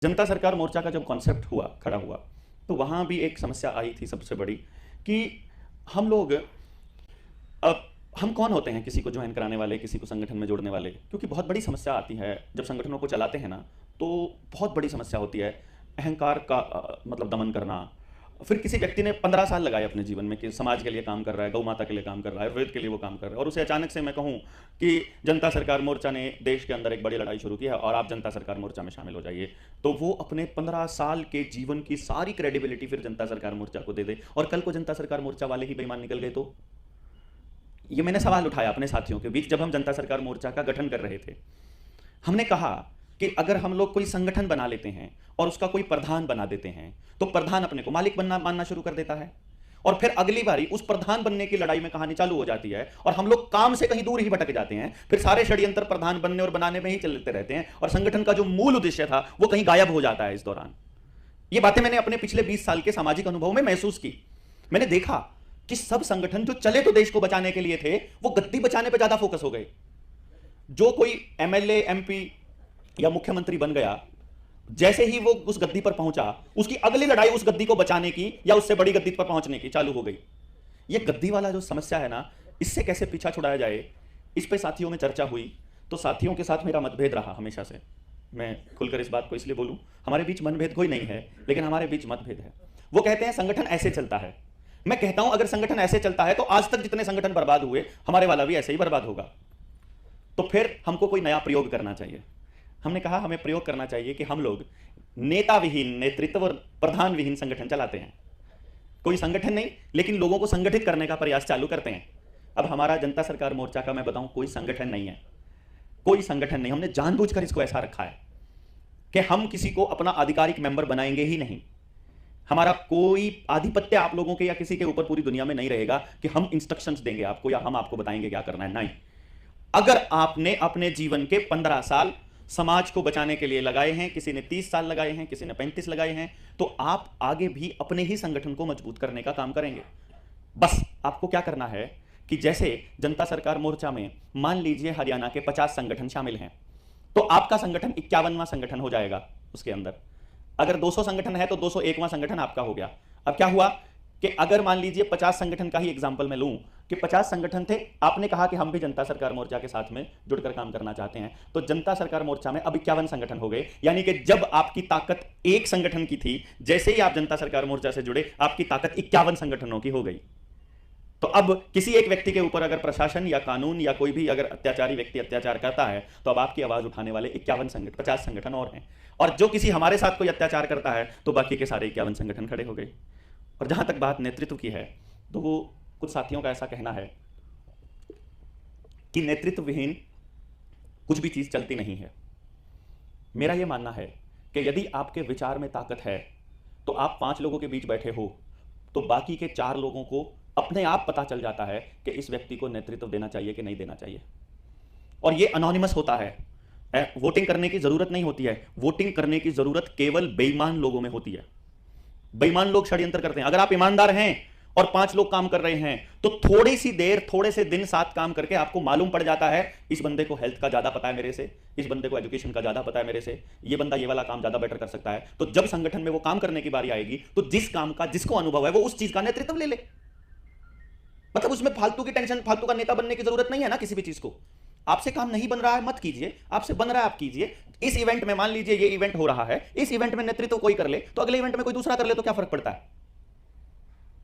जनता सरकार मोर्चा का जब कॉन्सेप्ट हुआ, खड़ा हुआ, तो वहां भी एक समस्या आई थी सबसे बड़ी कि हम लोग, अब हम कौन होते हैं किसी को ज्वाइन कराने वाले, किसी को संगठन में जोड़ने वाले? क्योंकि बहुत बड़ी समस्या आती है जब संगठनों को चलाते हैं ना, तो बहुत बड़ी समस्या होती है अहंकार का, मतलब दमन करना। फिर किसी व्यक्ति ने 15 साल लगाए अपने जीवन में कि समाज के लिए काम कर रहा है, गौ माता के लिए काम कर रहा है, आयुर्वेद के लिए वो काम कर रहा है, और उसे अचानक से मैं कहूँ कि जनता सरकार मोर्चा ने देश के अंदर एक बड़ी लड़ाई शुरू की है और आप जनता सरकार मोर्चा में शामिल हो जाइए, तो वो अपने 15 साल के जीवन की सारी क्रेडिबिलिटी फिर जनता सरकार मोर्चा को दे दे, और कल को जनता सरकार मोर्चा वाले ही बेईमान निकल गए तो? ये मैंने सवाल उठाया अपने साथियों के बीच जब हम जनता सरकार मोर्चा का गठन कर रहे थे। हमने कहा कि अगर हम लोग कोई संगठन बना लेते हैं और उसका कोई प्रधान बना देते हैं, तो प्रधान अपने को मालिक बनना मानना शुरू कर देता है, और फिर अगली बारी उस प्रधान बनने की लड़ाई में कहानी चालू हो जाती है और हम लोग काम से कहीं दूर ही भटक जाते हैं। फिर सारे षड्यंत्र प्रधान बनने और बनाने में ही चलते रहते हैं और संगठन का जो मूल उद्देश्य था वो कहीं गायब हो जाता है इस दौरान। ये बातें मैंने अपने पिछले 20 साल के सामाजिक अनुभव में महसूस की। मैंने देखा कि सब संगठन जो चले तो देश को बचाने के लिए थे, वो गद्दी बचाने पर ज्यादा फोकस हो गए। जो कोई एमएलए, एमपी या मुख्यमंत्री बन गया, जैसे ही वो उस गद्दी पर पहुंचा, उसकी अगली लड़ाई उस गद्दी को बचाने की या उससे बड़ी गद्दी पर पहुंचने की चालू हो गई। ये गद्दी वाला जो समस्या है ना, इससे कैसे पीछा छुड़ाया जाए, इस पे साथियों में चर्चा हुई। तो साथियों के साथ मेरा मतभेद रहा हमेशा से। मैं खुलकर इस बात को इसलिए बोलूं, हमारे बीच मनभेद कोई नहीं है, लेकिन हमारे बीच मतभेद है। वो कहते हैं संगठन ऐसे चलता है, मैं कहता हूं अगर संगठन ऐसे चलता है तो आज तक जितने संगठन बर्बाद हुए, हमारे वाला भी ऐसे ही बर्बाद होगा। तो फिर हमको कोई नया प्रयोग करना चाहिए। हमने कहा हमें प्रयोग करना चाहिए कि हम लोग नेता विहीन, नेतृत्व और प्रधान विहीन संगठन चलाते हैं। कोई संगठन नहीं, लेकिन लोगों को संगठित करने का प्रयास चालू करते हैं। अब हमारा जनता सरकार मोर्चा का मैं बताऊं, कोई संगठन नहीं है, कोई संगठन नहीं। हमने जानबूझकर इसको ऐसा रखा है कि हम किसी को अपना आधिकारिक मेंबर बनाएंगे ही नहीं। हमारा कोई आधिपत्य आप लोगों के या किसी के ऊपर पूरी दुनिया में नहीं रहेगा कि हम इंस्ट्रक्शंस देंगे आपको या हम आपको बताएंगे क्या करना है। नहीं, अगर आपने अपने जीवन के 15 साल समाज को बचाने के लिए लगाए हैं, किसी ने 30 साल लगाए हैं, किसी ने 35 लगाए हैं, तो आप आगे भी अपने ही संगठन को मजबूत करने का काम करेंगे। बस आपको क्या करना है कि जैसे जनता सरकार मोर्चा में मान लीजिए हरियाणा के 50 संगठन शामिल हैं, तो आपका संगठन 51वां संगठन हो जाएगा उसके अंदर। अगर 200 संगठन है तो 201वां संगठन आपका हो गया। अब क्या हुआ कि अगर मान लीजिए 50 संगठन का ही एग्जांपल मैं लूं कि 50 संगठन थे, आपने कहा कि हम भी जनता सरकार मोर्चा के साथ में जुड़कर काम करना चाहते हैं, तो जनता सरकार मोर्चा में अब 51 संगठन हो गए। यानी कि जब आपकी ताकत एक संगठन की थी, जैसे ही आप जनता सरकार मोर्चा से जुड़े, आपकी ताकत 51 संगठनों की हो गई। तो अब किसी एक व्यक्ति के ऊपर अगर प्रशासन या कानून या कोई भी अगर अत्याचारी व्यक्ति अत्याचार करता है, तो अब आपकी आवाज उठाने वाले 51 संगठन, 50 संगठन और हैं। और जो किसी हमारे साथ कोई अत्याचार करता है, तो बाकी के सारे 51 संगठन खड़े हो गए। और जहां तक बात नेतृत्व की है, तो वो कुछ साथियों का ऐसा कहना है कि नेतृत्व विहीन कुछ भी चीज चलती नहीं है। मेरा यह मानना है कि यदि आपके विचार में ताकत है, तो आप 5 लोगों के बीच बैठे हो, तो बाकी के 4 लोगों को अपने आप पता चल जाता है कि इस व्यक्ति को नेतृत्व देना चाहिए कि नहीं देना चाहिए। और ये अनोनिमस होता है, वोटिंग करने की जरूरत नहीं होती है। वोटिंग करने की जरूरत केवल बेईमान लोगों में होती है। बेईमान लोग षड्यंत्र करते हैं। अगर आप ईमानदार हैं और 5 लोग काम कर रहे हैं, तो थोड़ी सी देर, थोड़े से दिन साथ काम करके आपको मालूम पड़ जाता है इस बंदे को हेल्थ का ज्यादा पता है मेरे से, इस बंदे को एजुकेशन का ज्यादा पता है मेरे से, ये बंदा ये वाला काम ज्यादा बेटर कर सकता है। तो जब संगठन में वो काम करने की बारी आएगी, तो जिस काम का जिसको अनुभव है वो उस चीज का नेतृत्व ले ले। मतलब उसमें फालतू की टेंशन, फालतू का नेता बनने की जरूरत नहीं है ना। किसी भी चीज को आपसे काम नहीं बन रहा है मत कीजिए, आपसे बन रहा है आप कीजिए। इस इवेंट में मान लीजिए ये इवेंट हो रहा है, इस इवेंट में नेतृत्व कोई कर ले, तो अगले इवेंट में कोई दूसरा कर ले, तो क्या फर्क पड़ता है?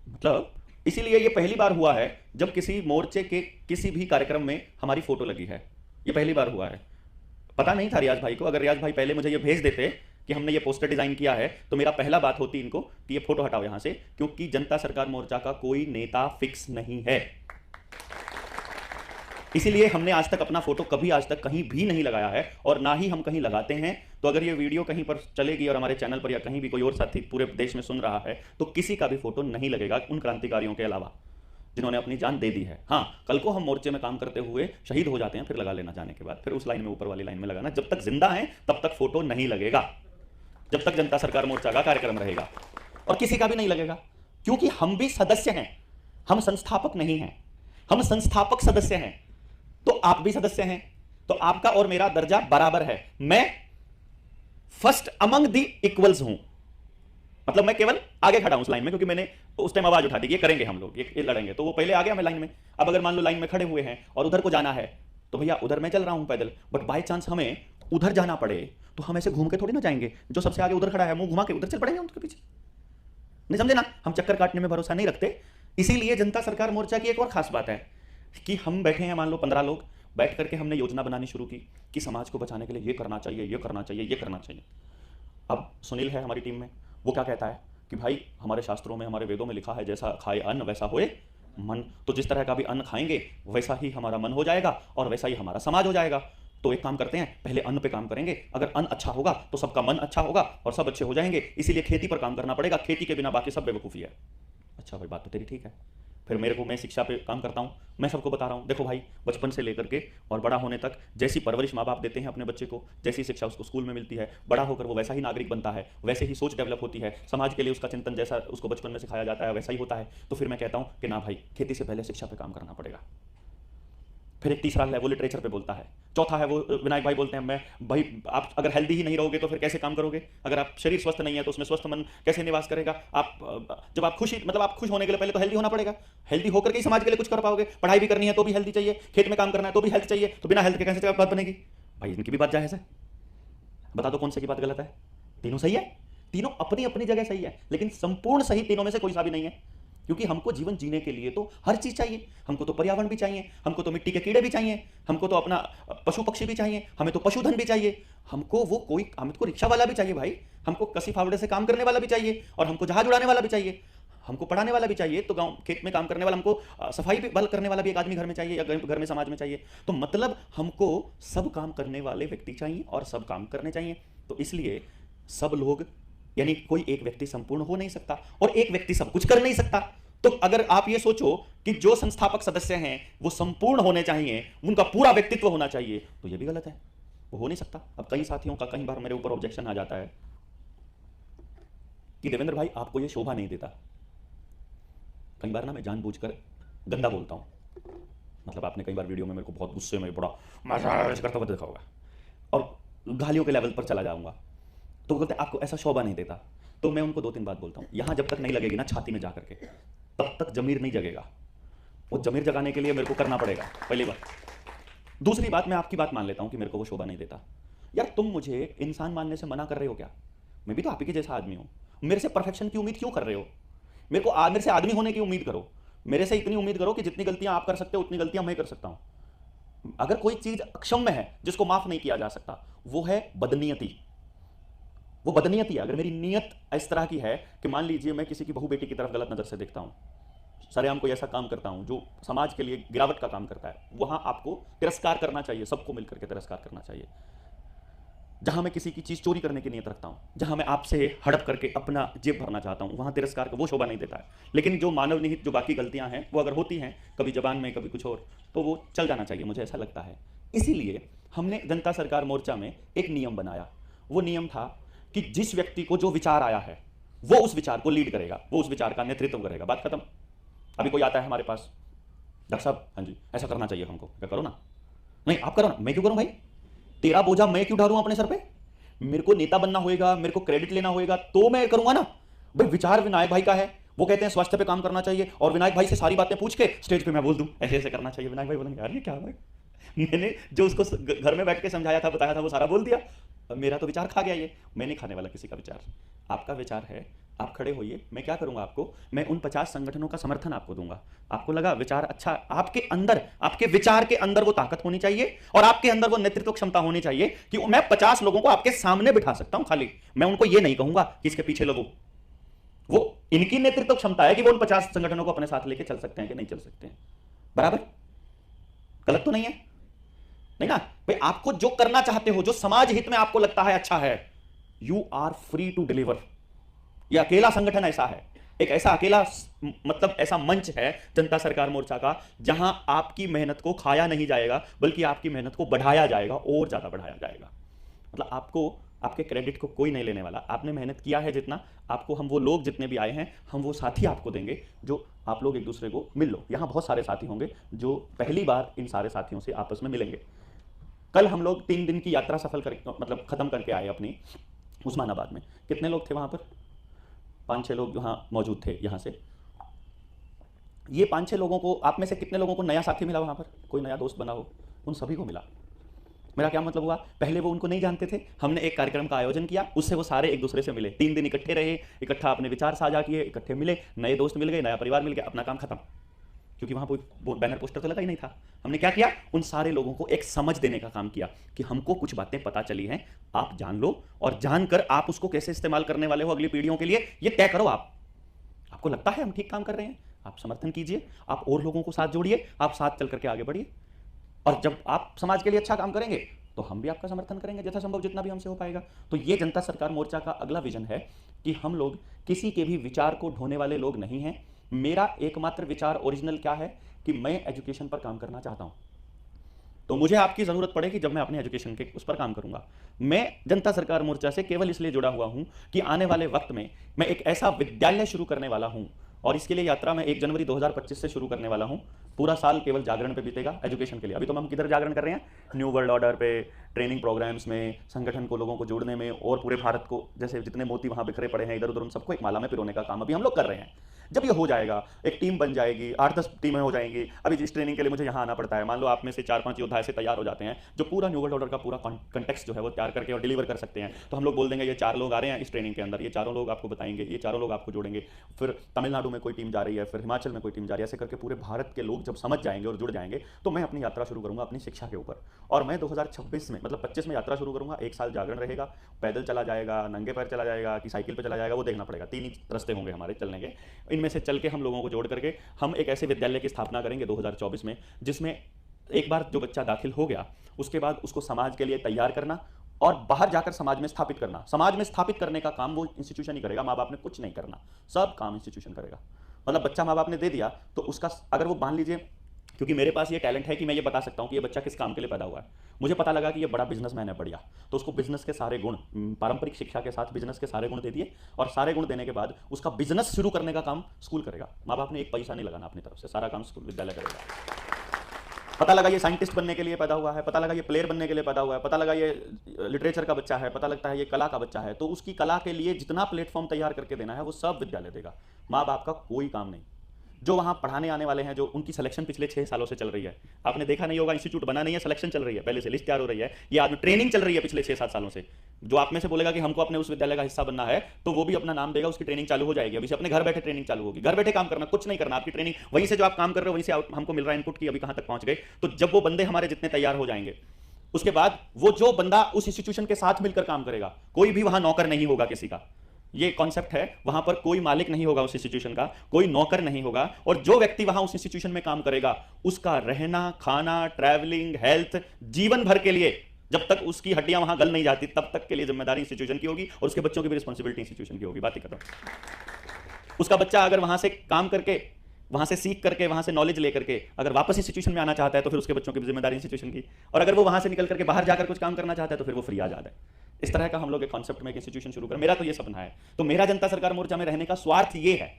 मतलब इसीलिए ये पहली बार हुआ है जब किसी मोर्चे के किसी भी कार्यक्रम में हमारी फोटो लगी है। ये पहली बार हुआ है। पता नहीं था रियाज भाई को। अगर रियाज भाई पहले मुझे ये भेज देते कि हमने ये पोस्टर डिजाइन किया है, तो मेरा पहला बात होती इनको कि ये फोटो हटाओ यहां से, क्योंकि जनता सरकार मोर्चा का कोई नेता फिक्स नहीं है। इसीलिए हमने आज तक अपना फोटो कभी आज तक कहीं भी नहीं लगाया है, और ना ही हम कहीं लगाते हैं। तो अगर ये वीडियो कहीं पर चलेगी और हमारे चैनल पर या कहीं भी कोई और साथी पूरे देश में सुन रहा है, तो किसी का भी फोटो नहीं लगेगा उन क्रांतिकारियों के अलावा जिन्होंने अपनी जान दे दी है। हाँ, कल को हम मोर्चे में काम करते हुए शहीद हो जाते हैं, फिर लगा लेना जाने के बाद, फिर उस लाइन में, ऊपर वाली लाइन में लगाना। जब तक जिंदा है तब तक फोटो नहीं लगेगा, जब तक जनता सरकार मोर्चा का कार्यक्रम रहेगा। और किसी का भी नहीं लगेगा, क्योंकि हम भी सदस्य हैं, हम संस्थापक नहीं हैं। हम संस्थापक सदस्य हैं, तो आप भी सदस्य हैं, तो आपका और मेरा दर्जा बराबर है। मैं फर्स्ट अमंग दी इक्वल्स हूं, मतलब मैं केवल आगे खड़ा हूं उस लाइन में, क्योंकि मैंने उस टाइम आवाज उठा दी, ये करेंगे हम लोग, ये लड़ेंगे, तो वो पहले आ गया मैं लाइन में। अब अगर मान लो लाइन में खड़े हुए हैं और उधर को जाना है, तो भैया उधर मैं चल रहा हूं पैदल, बट बाय चांस हमें उधर जाना पड़े तो हम ऐसे घूम के थोड़ी ना जाएंगे, जो सबसे आगे उधर खड़ा है मुंह घुमा के उधर चल पड़ेंगे उनके पीछे। नहीं समझे ना, हम चक्कर काटने में भरोसा नहीं रखते। इसीलिए जनता सरकार मोर्चा की एक और खास बात है कि हम बैठे हैं, मान लो 15 लोग बैठ करके हमने योजना बनानी शुरू की कि समाज को बचाने के लिए ये करना चाहिए, ये करना चाहिए, ये करना चाहिए। अब सुनील है हमारी टीम में, वो क्या कहता है कि भाई हमारे शास्त्रों में, हमारे वेदों में लिखा है जैसा खाए अन्न वैसा होए मन, तो जिस तरह का भी अन्न खाएंगे वैसा ही हमारा मन हो जाएगा और वैसा ही हमारा समाज हो जाएगा। तो एक काम करते हैं, पहले अन्न पे काम करेंगे, अगर अन्न अच्छा होगा तो सबका मन अच्छा होगा और सब अच्छे हो जाएंगे, इसीलिए खेती पर काम करना पड़ेगा, खेती के बिना बाकी सब बेवकूफ़ी है। अच्छा भाई बात तो तेरी ठीक है। फिर मेरे को, मैं शिक्षा पे काम करता हूँ, मैं सबको बता रहा हूँ देखो भाई, बचपन से लेकर के और बड़ा होने तक जैसी परवरिश माँ बाप देते हैं अपने बच्चे को, जैसी शिक्षा उसको स्कूल में मिलती है, बड़ा होकर वो वैसा ही नागरिक बनता है, वैसे ही सोच डेवलप होती है, समाज के लिए उसका चिंतन जैसा उसको बचपन में सिखाया जाता है वैसा ही होता है। तो फिर मैं कहता हूँ कि ना भाई, खेती से पहले शिक्षा पे काम करना पड़ेगा। फिर एक तीसरा है वो लिटरेचर पे बोलता है, चौथा है वो विनायक भाई बोलते हैं मैं भाई आप अगर हेल्दी ही नहीं रहोगे तो फिर कैसे काम करोगे, अगर आप शरीर स्वस्थ नहीं है तो उसमें स्वस्थ मन कैसे निवास करेगा। आप जब आप खुशी, मतलब आप खुश होने के लिए पहले तो हेल्दी होना पड़ेगा, हेल्दी होकर के ही समाज के लिए कुछ कर पाओगे। पढ़ाई भी करनी है तो भी हेल्दी चाहिए, खेत में काम करना है तो भी हेल्थ चाहिए, तो बिना हेल्थ के कैसे बात बनेगी भाई। इनकी भी बात जायज़ है, बता दो कौन सी की बात गलत है। तीनों सही है, तीनों अपनी अपनी जगह सही है, लेकिन संपूर्ण सही तीनों में से कोई सा भी नहीं है, क्योंकि हमको जीवन जीने के लिए तो हर चीज चाहिए। हमको तो पर्यावरण भी चाहिए, हमको तो मिट्टी के कीड़े भी चाहिए, हमको तो अपना पशु पक्षी भी चाहिए, हमें तो पशुधन भी चाहिए, हमको वो कोई, हमको रिक्शा वाला भी चाहिए भाई, हमको कसी फावड़े से काम करने वाला भी चाहिए, और हमको जहाज उड़ाने वाला भी चाहिए, हमको पढ़ाने वाला भी चाहिए, तो गांव खेत में काम करने वाला, हमको सफाई भी बल करने वाला भी एक आदमी घर में चाहिए या घर में समाज में चाहिए। तो मतलब हमको सब काम करने वाले व्यक्ति चाहिए और सब काम करने चाहिए। तो इसलिए सब लोग, यानी कोई एक व्यक्ति संपूर्ण हो नहीं सकता और एक व्यक्ति सब कुछ कर नहीं सकता। तो अगर आप ये सोचो कि जो संस्थापक सदस्य हैं वो संपूर्ण होने चाहिए, उनका पूरा व्यक्तित्व होना चाहिए, तो ये भी गलत है, वो हो नहीं सकता। अब कई साथियों का कई बार मेरे ऊपर ऑब्जेक्शन आ जाता है कि देवेंद्र भाई आपको ये शोभा नहीं देता। कई बार ना मैं जानबूझकर गंदा बोलता हूं, मतलब आपने कई बार वीडियो में मेरे को बहुत गुस्से में बड़ा मजाक करता हुआ देखा होगा और गालियों के लेवल पर चला जाऊंगा, तो बोलते आपको ऐसा शोभा नहीं देता। तो मैं उनको 2-3 बात बोलता हूं, यहां जब तक नहीं लगेगी ना छाती में जाकर के, तब तक जमीर नहीं जगेगा। वो जमीर जगाने के लिए मेरे को करना पड़ेगा, पहली बात। दूसरी बात, मैं आपकी बात मान लेता हूं कि मेरे को वो शोभा नहीं देता। यार तुम मुझे इंसान मानने से मना कर रहे हो क्या? मैं भी तो आप ही के जैसा आदमी हूं, मेरे से परफेक्शन की उम्मीद क्यों कर रहे हो? मेरे से आदमी होने की उम्मीद करो, मेरे से इतनी उम्मीद करो कि जितनी गलतियां आप कर सकते हो उतनी गलतियां मैं कर सकता हूं। अगर कोई चीज अक्षम्य है जिसको माफ नहीं किया जा सकता, वो है बदनीयती। वो बदनीयती है। अगर मेरी नीयत इस तरह की है कि मान लीजिए मैं किसी की बहू बेटी की तरफ गलत नजर से देखता हूं, सरेआम कोई ऐसा काम करता हूं जो समाज के लिए गिरावट का काम करता है, वहां आपको तिरस्कार करना चाहिए, सबको मिलकर के तिरस्कार करना चाहिए। जहां मैं किसी की चीज चोरी करने की नीयत रखता हूं, जहां मैं आपसे हड़प करके अपना जेब भरना चाहता हूं, वहां तिरस्कार का वो शोभा नहीं देता है। लेकिन जो मानव निहित जो बाकी गलतियां हैं वो अगर होती हैं कभी जबान में कभी कुछ और, तो वो चल जाना चाहिए, मुझे ऐसा लगता है। इसीलिए हमने जनता सरकार मोर्चा में एक नियम बनाया। वो नियम था कि जिस व्यक्ति को जो विचार आया है वो उस विचार को लीड करेगा, वो उस विचार का नेतृत्व करेगा, बात खत्म। अभी कोई आता है हमारे पास, डॉक्टर साहब हाँ जी ऐसा करना चाहिए हमको, क्या करो ना? नहीं आप करो ना। मैं क्यों करूं भाई? तेरा बोझा मैं क्यों उठाऊं अपने सर पे? मेरे को नेता बनना होएगा, मेरे को क्रेडिट लेना होएगा तो मैं करूंगा ना भाई। विचार विनायक भाई का है, वो कहते हैं स्वास्थ्य पे काम करना चाहिए, और विनायक भाई से सारी बातें पूछ के स्टेज पे मैं बोल दूं ऐसे ऐसे करना चाहिए। विनायक भाई बोलेंगे यार ये क्या है, मैंने जो उसको घर में बैठ के समझाया था, बताया था, वो सारा बोल दिया। मेरा तो विचार खा गया ये। मैं नहीं खाने वाला किसी का विचार। आपका विचार है, आप खड़े होइए, मैं क्या करूंगा आपको, मैं उन 50 संगठनों का समर्थन आपको दूंगा। आपको लगा विचार अच्छा, आपके अंदर, आपके विचार के अंदर वो ताकत होनी चाहिए और आपके अंदर वो नेतृत्व क्षमता होनी चाहिए कि मैं 50 लोगों को आपके सामने बिठा सकता हूं। खाली मैं उनको ये नहीं कहूंगा कि इसके पीछे लोगों, वो इनकी नेतृत्व क्षमता है कि वो उन 50 संगठनों को अपने साथ लेके चल सकते हैं कि नहीं चल सकते हैं। बराबर? गलत तो नहीं है? नहीं ना भाई। आपको जो करना चाहते हो, जो समाज हित में आपको लगता है अच्छा है, you are free to deliver. ये अकेला संगठन ऐसा है, एक ऐसा अकेला मतलब ऐसा मंच है जनता सरकार मोर्चा का, जहां आपकी मेहनत को खाया नहीं जाएगा बल्कि आपकी मेहनत को बढ़ाया जाएगा और ज्यादा बढ़ाया जाएगा। मतलब आपको, आपके क्रेडिट को कोई नहीं लेने वाला। आपने मेहनत किया है जितना, आपको हम वो लोग जितने भी आए हैं, हम वो साथी आपको देंगे जो आप लोग एक दूसरे को मिल लो। यहां बहुत सारे साथी होंगे जो पहली बार इन सारे साथियों से आपस में मिलेंगे। कल हम लोग 3 दिन की यात्रा सफल कर, मतलब खत्म करके आए अपनी, उस्मानाबाद में कितने लोग थे वहाँ पर? 5-6 लोग यहाँ मौजूद थे यहाँ से। ये 5-6 लोगों को, आप में से कितने लोगों को नया साथी मिला वहाँ पर, कोई नया दोस्त बना हो? उन सभी को मिला। मेरा क्या मतलब हुआ, पहले वो उनको नहीं जानते थे, हमने एक कार्यक्रम का आयोजन किया, उससे वो सारे एक दूसरे से मिले, 3 दिन इकट्ठे रहे, इकट्ठा अपने विचार साझा किए, इकट्ठे मिले, नए दोस्त मिल गए, नया परिवार मिल गया, अपना काम खत्म। क्योंकि वहाँ कोई बैनर पोस्टर तो लगा ही नहीं था। हमने क्या किया, उन सारे लोगों को एक समझ देने का काम किया कि हमको कुछ बातें पता चली हैं, आप जान लो, और जानकर आप उसको कैसे इस्तेमाल करने वाले हो अगली पीढ़ियों के लिए, ये तय करो। आपको लगता है हम ठीक काम कर रहे हैं, आप समर्थन कीजिए, आप और लोगों को साथ जोड़िए, आप साथ चल करके आगे बढ़िए, और जब आप समाज के लिए अच्छा काम करेंगे तो हम भी आपका समर्थन करेंगे यथासंभव, जितना भी हमसे हो पाएगा। तो ये जनता सरकार मोर्चा का अगला विजन है कि हम लोग किसी के भी विचार को ढोने वाले लोग नहीं हैं। मेरा एकमात्र विचार ओरिजिनल क्या है कि मैं एजुकेशन पर काम करना चाहता हूं, तो मुझे आपकी जरूरत पड़ेगी जब मैं अपने एजुकेशन के उस पर काम करूंगा। मैं जनता सरकार मोर्चा से केवल इसलिए जुड़ा हुआ हूं कि आने वाले वक्त में मैं एक ऐसा विद्यालय शुरू करने वाला हूं, और इसके लिए यात्रा मैं 1 जनवरी 2025 से शुरू करने वाला हूं। पूरा साल केवल जागरण पे बीतेगा एजुकेशन के लिए। अभी तो हम किधर जागरण कर रहे हैं, न्यू वर्ल्ड ऑर्डर पे, ट्रेनिंग प्रोग्राम्स में, संगठन को लोगों को जोड़ने में, और पूरे भारत को जैसे जितने मोती वहां बिखरे पड़े हैं इधर उधर, उन सबको एक माला में पिरोने का काम अभी हम लोग कर रहे हैं। जब ये हो जाएगा, एक टीम बन जाएगी, 8-10 टीमें हो जाएंगी। अभी जिस ट्रेनिंग के लिए मुझे यहाँ आना पड़ता है, मान लो आप में से 4-5 योद्धा ऐसे तैयार हो जाते हैं जो पूरा न्यू वर्ल्ड ऑर्डर का पूरा कंटेक्स्ट जो है वो तैयार करके और डिलीवर कर सकते हैं, तो हम लोग बोल देंगे ये 4 लोग आ रहे हैं इस ट्रेनिंग के अंदर, ये चारों लोग आपको बताएंगे, ये चारों लोग आपको जोड़ेंगे। फिर तमिलनाडु में कोई टीम जा रही है, फिर हिमाचल में कोई टीम जा रही है, ऐसे करके पूरे भारत के लोग जब समझ जाएंगे और जुड़ जाएंगे, तो मैं अपनी यात्रा शुरू करूंगा अपनी शिक्षा के ऊपर। और मैं 2026 में, मतलब 25 में यात्रा शुरू करूंगा। 1 साल जागरण रहेगा, पैदल चला जाएगा, नंगे पैर चला जाएगा कि साइकिल पर चला जाएगा, वो देखना पड़ेगा। 3 ही रास्ते होंगे हमारे चलने के, इनमें से चल के हम लोगों को जोड़ करके हम एक ऐसे विद्यालय की स्थापना करेंगे 2024 में, जिसमें एक बार जो बच्चा दाखिल हो गया उसके बाद उसको समाज के लिए तैयार करना और बाहर जाकर समाज में स्थापित करना। समाज में स्थापित करने का काम वो इंस्टीट्यूशन ही करेगा, माँ बाप ने कुछ नहीं करना, सब काम इंस्टीट्यूशन करेगा। मतलब बच्चा माँ बाप ने दे दिया तो उसका, अगर वो मान लीजिए, क्योंकि मेरे पास ये टैलेंट है कि मैं ये बता सकता हूँ कि ये बच्चा किस काम के लिए पैदा हुआ है। मुझे पता लगा कि ये बड़ा बिजनेसमैन है बढ़िया, तो उसको बिजनेस के सारे गुण, पारंपरिक शिक्षा के साथ बिजनेस के सारे गुण दे दिए, और सारे गुण देने के बाद उसका बिजनेस शुरू करने का काम स्कूल करेगा। माँ बाप ने एक पैसा नहीं लगाना अपनी तरफ से, सारा काम स्कूल विद्यालय करेगा। पता लगा ये साइंटिस्ट बनने के लिए पैदा हुआ है, पता लगा ये प्लेयर बनने के लिए पैदा हुआ है, पता लगा ये लिटरेचर का बच्चा है, पता लगता है ये कला का बच्चा है, तो उसकी कला के लिए जितना प्लेटफॉर्म तैयार करके देना है वो सब विद्यालय देगा। माँ बाप का कोई काम नहीं। जो वहाँ पढ़ाने आने वाले हैं, जो उनकी सिलेक्शन पिछले 6 सालों से चल रही है, आपने देखा नहीं होगा, इंस्टीट्यूट बना नहीं है, सिलेक्शन चल रही है, पहले से लिस्ट तैयार हो रही है, ये आदमी ट्रेनिंग चल रही है पिछले 6-7 सालों से। जो आप में से बोलेगा कि हमको अपने उस विद्यालय का हिस्सा बनना है, तो वो भी अपना नाम देगा, उसकी ट्रेनिंग चालू हो जाएगी। अभी से अपने घर बैठे ट्रेनिंग चालू होगी, घर बैठे काम करना, कुछ नहीं करना, आपकी ट्रेनिंग वहीं से जो आप काम कर रहे हो वहीं से हमको मिल रहा है इनपुट की अभी कहाँ तक पहुंच गए। तो जब वो बंदे हमारे जितने तैयार हो जाएंगे, उसके बाद वो जो बंदा उस इंस्टीट्यूशन के साथ मिलकर काम करेगा, कोई भी वहां नौकर नहीं होगा किसी का। ये कॉन्सेप्ट है, वहां पर कोई मालिक नहीं होगा उस इंस्टीट्यूशन का, कोई नौकर नहीं होगा, और जो व्यक्ति वहां उस इंस्टीट्यूशन में काम करेगा उसका रहना, खाना, ट्रैवलिंग, हेल्थ, जीवन भर के लिए, जब तक उसकी हड्डियां वहां गल नहीं जाती तब तक के लिए जिम्मेदारी इंस्टीट्यूशन की होगी, और उसके बच्चों की भी रिस्पॉन्सिबिलिटी इंस्टीट्यूशन की होगी। बात ही खत्म। उसका बच्चा अगर वहां से काम करके, वहां से सीख करके, वहां से नॉलेज लेकर के अगर वापस इंस्टीट्यूशन में आना चाहता है तो फिर उसके बच्चों की जिम्मेदारी इंस्टीट्यूशन की, और अगर वो वहां से निकल करके बाहर जाकर कुछ काम करना चाहता है तो फिर वो फ्री आजाद है। इस तरह का हम लोग एक कॉन्सेप्ट में एक इंस्टीट्यूशन शुरू करें। मेरा तो ये सपना है। तो मेरा जनता सरकार मोर्चा में रहने का स्वार्थ ये है,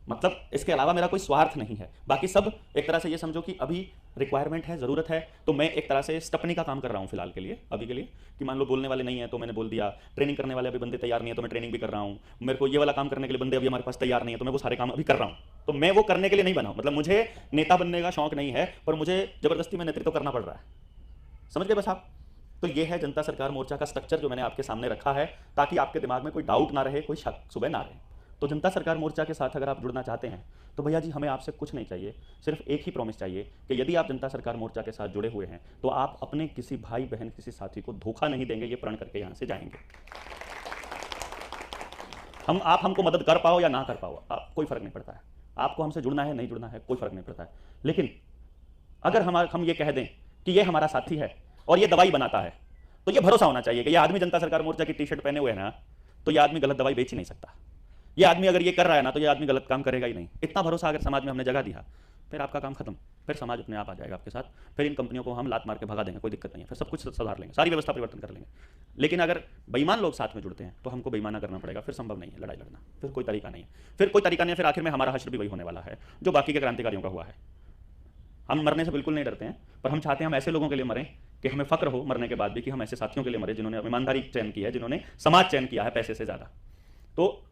मतलब इसके अलावा मेरा कोई स्वार्थ नहीं है। बाकी सब एक तरह से ये समझो कि अभी रिक्वायरमेंट है, जरूरत है, तो मैं एक तरह से स्टपनी का काम कर रहा हूँ फिलहाल के लिए, अभी के लिए, कि मान लो बोलने वाले नहीं है तो मैंने बोल दिया, ट्रेनिंग करने वाले अभी बंदे तैयार नहीं है तो मैं ट्रेनिंग भी कर रहा हूँ, मेरे को ये वाला काम करने के लिए बंदे अभी हमारे पास तैयार नहीं है तो मैं वो सारे काम अभी कर रहा हूँ। तो मैं वो करने के लिए नहीं बना, मतलब मुझे नेता बनने का शौक नहीं है, पर मुझे जबरदस्ती में नेतृत्व करना पड़ रहा है। समझ गए बस आप? तो ये है जनता सरकार मोर्चा का स्ट्रक्चर जो मैंने आपके सामने रखा है, ताकि आपके दिमाग में कोई डाउट ना रहे, कोई शक सुबह ना रहे। तो जनता सरकार मोर्चा के साथ अगर आप जुड़ना चाहते हैं तो भैया जी हमें आपसे कुछ नहीं चाहिए, सिर्फ एक ही प्रॉमिस चाहिए कि यदि आप जनता सरकार मोर्चा के साथ जुड़े हुए हैं तो आप अपने किसी भाई बहन, किसी साथी को धोखा नहीं देंगे, ये प्रण करके यहाँ से जाएंगे। आप हमको मदद कर पाओ या ना कर पाओ, कोई फर्क नहीं पड़ता है। आपको हमसे जुड़ना है, नहीं जुड़ना है, कोई फर्क नहीं पड़ता है। लेकिन अगर हम ये कह दें कि ये हमारा साथी है और ये दवाई बनाता है, तो ये भरोसा होना चाहिए कि ये आदमी जनता सरकार मोर्चा की टी-शर्ट पहने हुए है ना, तो ये आदमी गलत दवाई बेच ही नहीं सकता। ये आदमी अगर ये कर रहा है ना तो ये आदमी गलत काम करेगा ही नहीं। इतना भरोसा अगर समाज में हमने जगह दिया, फिर आपका काम खत्म, फिर समाज अपने आप आ जाएगा आपके साथ, फिर इन कंपनियों को हम लात मार के भगा देंगे, कोई दिक्कत नहीं है, फिर सब कुछ सुधार लेंगे, सारी व्यवस्था परिवर्तन कर लेंगे। लेकिन अगर बेईमान लोग साथ में जुड़ते हैं तो हमको बेईमाना करना पड़ेगा, फिर संभव नहीं है लड़ाई लड़ना, फिर कोई तरीका नहीं है, फिर कोई तरीका नहीं है, फिर आखिर में हमारा हश्र भी वही होने वाला है जो बाकी के क्रांतिकारियों का हुआ है। हम मरने से बिल्कुल नहीं डरते हैं, पर हम चाहते हैं हम ऐसे लोगों के लिए मरें कि हमें फक्र हो मरने के बाद भी कि हम ऐसे साथियों के लिए मरे जिन्होंने ईमानदारी चयन की है, जिन्होंने समाज चयन किया है पैसे से ज़्यादा। तो